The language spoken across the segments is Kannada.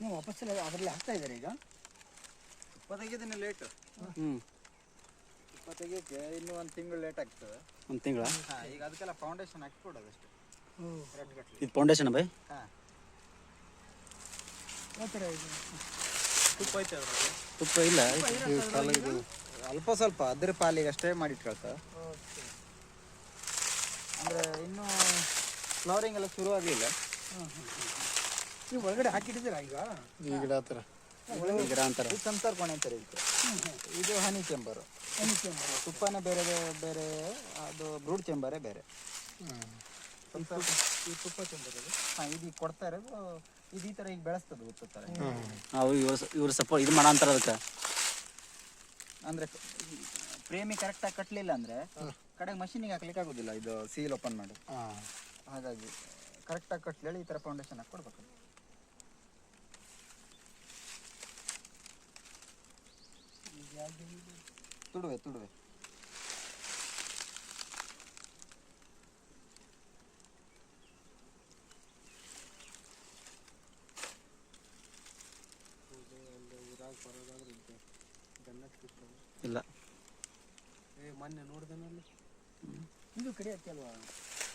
ನೀವು ವಾಪಸ್ ಅದರಲ್ಲಿ ಹಾಕ್ತಾ ಇದ್ದಾರೆ ಈಗ. ತುಪ್ಪ ತೆಗೆಯೋದಿನ ಲೇಟ್. ತುಪ್ಪ ತೆಗಿಯೋಕ್ಕೆ ಇನ್ನೂ ಒಂದು ತಿಂಗಳು ಲೇಟ್ ಆಗ್ತದೆ. ಒಂದು ತಿಂಗಳ? ಹಾಂ, ಈಗ ಅದಕ್ಕೆಲ್ಲ ಫೌಂಡೇಶನ್ ಹಾಕಿ ಕೊಡೋದು ಅಷ್ಟೇ. ಇದು ಫೌಂಡೇಶನ್ ಬೈ? ಹಾಂ. ಯಾವ ಥರ ಇದು ತುಪ್ಪ ಐತೆ ಅದರಲ್ಲಿ? ತುಪ್ಪ ಇಲ್ಲ, ಅಲ್ಪ ಸ್ವಲ್ಪ ಅದ್ರ ಪಾಲಿಗೆ ಅಷ್ಟೇ ಮಾಡಿಟ್ಕೊಳ್ತಾರೆ. ಅಂದರೆ ಇನ್ನೂ ಫ್ಲವರಿಂಗ್ ಎಲ್ಲ ಶುರು ಆಗಲಿಲ್ಲ. ನೀವು ಒಳಗಡೆ ಹಾಕಿಟ್ಟಿದ್ದೀರಾ ಈಗ? ಈ ಗಿಡ ಆ ಥರ ಗಿಡ ಅಂತಾರೆ. ಇದು ಸಂಸಾರ ಕೋಣೆ ಅಂತಾರೆ ಇದಕ್ಕೆ. ಇದು ಹನಿ ಚೇಂಬರು. ತುಪ್ಪನೇ ಬೇರೆ ಬೇರೆ, ಅದು ಬ್ರೂಡ್ ಚೇಂಬರೇ ಬೇರೆ. ಈ ತುಪ್ಪ ಚಂಬರದು. ಹಾಂ, ಇದು ಕೊಡ್ತಾ ಇರೋದು ಇದು ಈ ಥರ ಈಗ ಬೆಳೆಸ್ತದೆ ಗೊತ್ತಾರೆ. ಇವ್ರು ಸಪೋರ್ಟ್ ಇದು ಮಾಡೋ ಅಂತಾರೆ ಅದಕ್ಕೆ. ಅಂದರೆ ಪ್ರೇಮಿ ಕರೆಕ್ಟಾಗಿ ಕಟ್ಟಲಿಲ್ಲ ಅಂದರೆ ಕಡೆಗೆ ಮಷೀನಿಗೆ ಹಾಕ್ಲಿಕ್ಕೆ ಆಗೋದಿಲ್ಲ, ಇದು ಸೀಲ್ ಓಪನ್ ಮಾಡಿ. ಹಾಗಾಗಿ ಕರೆಕ್ಟಾಗಿ ಕಟ್ಟಲಿ ಈ ಥರ ಫೌಂಡೇಶನ್ ಹಾಕಿ ಕೊಡ್ಬೇಕು. ತುಡುವೆ ತುಡುವೆ ಇಲ್ಲ. ಮೊನ್ನೆ ನೋಡ್ದೇನಲ್ಲಿ ಇದು ಕಡಿಯಕ್ಕೆ ಅಲ್ವಾ?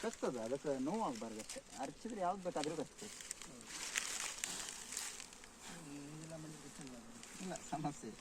ಕಸ್ತದ, ಅದಕ್ಕೆ ನೋವಾಗಬಾರ್ದು ಅಷ್ಟೇ. ಅರ್ಚಿದ್ರೆ ಯಾವ್ದು ಬೇಕಾದರೂ ಕಸ್ತದೆ. ಇಲ್ಲ ಸಮಸ್ಯೆ.